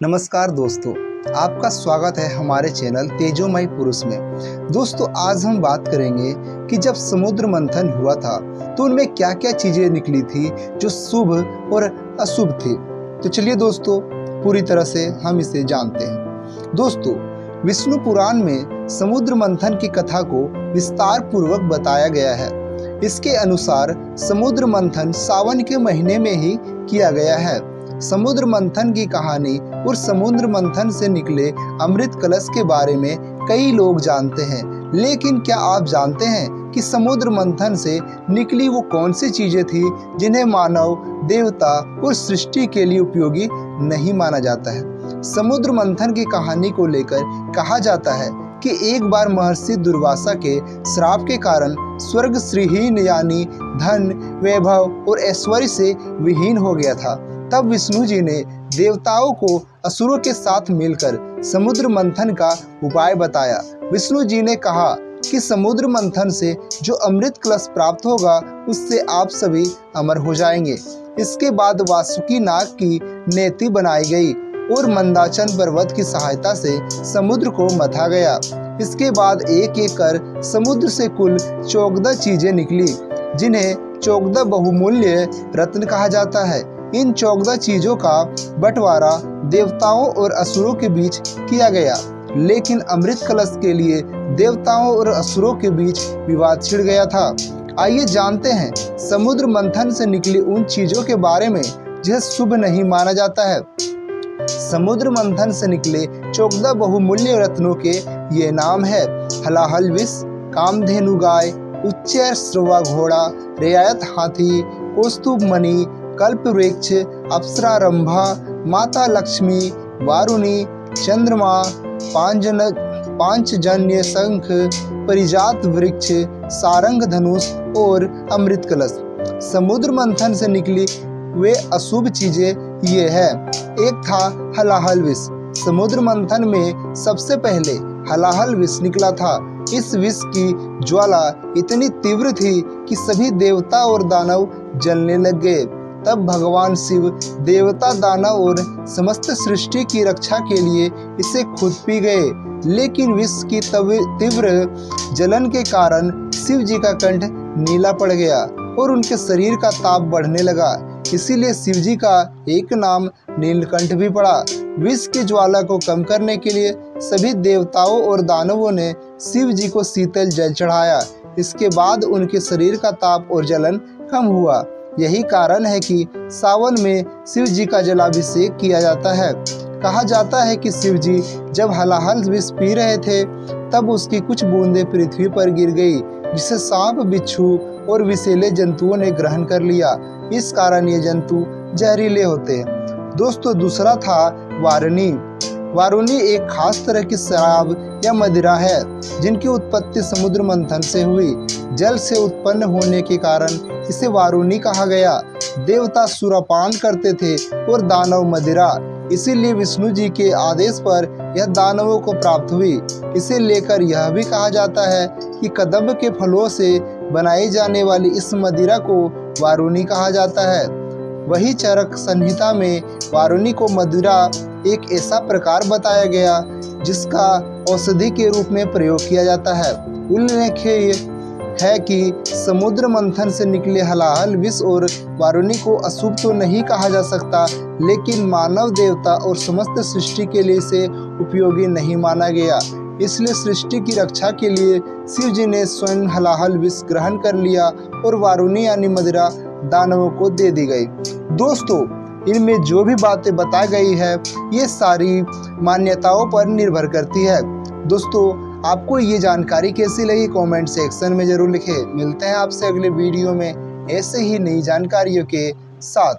नमस्कार दोस्तों, आपका स्वागत है हमारे चैनल तेजोमय पुरुष में। दोस्तों, आज हम बात करेंगे कि जब समुद्र मंथन हुआ था तो उनमें क्या क्या चीज़ें निकली थी जो शुभ और अशुभ थी। तो चलिए दोस्तों, पूरी तरह से हम इसे जानते हैं। दोस्तों, विष्णु पुराण में समुद्र मंथन की कथा को विस्तार पूर्वक बताया गया है। इसके अनुसार समुद्र मंथन सावन के महीने में ही किया गया है। समुद्र मंथन की कहानी और समुद्र मंथन से निकले अमृत कलश के बारे में कई लोग जानते हैं, लेकिन क्या आप जानते हैं कि समुद्र मंथन से निकली वो कौन सी चीजें थी जिन्हें मानव, देवता और सृष्टि के लिए उपयोगी नहीं माना जाता है। समुद्र मंथन की कहानी को लेकर कहा जाता है कि एक बार महर्षि दुर्वासा के श्राप के कारण स्वर्ग श्रीहीन यानी धन, वैभव और ऐश्वर्य से विहीन हो गया था। तब विष्णु जी ने देवताओं को असुरों के साथ मिलकर समुद्र मंथन का उपाय बताया। विष्णु जी ने कहा कि समुद्र मंथन से जो अमृत कलश प्राप्त होगा उससे आप सभी अमर हो जाएंगे। इसके बाद वासुकी नाग की नेति बनाई गई और मंदाचन पर्वत की सहायता से समुद्र को मथा गया। इसके बाद एक एक कर समुद्र से कुल 14 चीजें निकली, जिन्हें 14 बहुमूल्य रत्न कहा जाता है। इन 14 चीजों का बंटवारा देवताओं और असुरों के बीच किया गया, लेकिन अमृत कलश के लिए देवताओं और असुरों के बीच विवाद छिड़ गया था। आइए जानते हैं समुद्र मंथन से निकली उन चीजों के बारे में जिन्हें शुभ नहीं माना जाता है। समुद्र मंथन से निकले 14 बहुमूल्य रत्नों के ये नाम है: हलाहल विष, कामधेनु गाय, उच्चैर श्रवा घोड़ा, रियायत हाथी, कौस्तुभ मणि, कल्प वृक्ष, अप्सरा रंभा, माता लक्ष्मी, वारुणी, चंद्रमा, पांचजन्य शंख, परिजात वृक्ष, सारंग धनुष और अमृत कलश। समुद्र मंथन से निकली वे अशुभ चीजें ये है। एक था हलाहल विष। समुद्र मंथन में सबसे पहले हलाहल विष निकला था। इस विष की ज्वाला इतनी तीव्र थी कि सभी देवता और दानव जलने लग गए। तब भगवान शिव देवता, दानव और समस्त सृष्टि की रक्षा के लिए इसे खुद पी गए, लेकिन विष की तीव्र जलन के कारण शिव जी का कंठ नीला पड़ गया और उनके शरीर का ताप बढ़ने लगा। इसीलिए शिव जी का एक नाम नीलकंठ भी पड़ा। विष की ज्वाला को कम करने के लिए सभी देवताओं और दानवों ने शिव जी को शीतल जल चढ़ाया। इसके बाद उनके शरीर का ताप और जलन कम हुआ। यही कारण है कि सावन में शिव जी का जलाभिषेक किया जाता है। कहा जाता है कि शिव जी जब हलाहल विष पी रहे थे तब उसकी कुछ बूंदें पृथ्वी पर गिर गई, जिसे सांप, बिच्छू और विषैले जंतुओं ने ग्रहण कर लिया। इस कारण ये जंतु जहरीले होते हैं। दोस्तों, दूसरा था वारुणी। वारुणी एक खास तरह की शराब या मदिरा है जिनकी उत्पत्ति समुद्र मंथन से हुई। जल से उत्पन्न होने के कारण इसे वारुणी कहा गया। देवता सुरापान करते थे और दानव मदिरा, इसीलिए विष्णु जी के आदेश पर यह दानवों को प्राप्त हुई। इसे लेकर यह भी कहा जाता है कि कदम्ब के फलों से बनाई जाने वाली इस मदिरा को वारुणी कहा जाता है। वही चरक संहिता में वारुणी को मदिरा एक ऐसा प्रकार बताया गया जिसका औषधि के रूप में प्रयोग किया जाता है। उल्लेख्य है कि समुद्र मंथन से निकले हलाहल विष और वारुणी को अशुभ तो नहीं कहा जा सकता, लेकिन मानव, देवता और समस्त सृष्टि के लिए इसे उपयोगी नहीं माना गया। इसलिए सृष्टि की रक्षा के लिए शिव जी ने स्वयं हलाहल विष ग्रहण कर लिया और वारुणी यानी मदिरा दानवों को दे दी गई। दोस्तों, इनमें जो भी बातें बताई गई है ये सारी मान्यताओं पर निर्भर करती है। दोस्तों, आपको ये जानकारी कैसी लगी कमेंट सेक्शन में जरूर लिखें। मिलते हैं आपसे अगले वीडियो में ऐसे ही नई जानकारियों के साथ।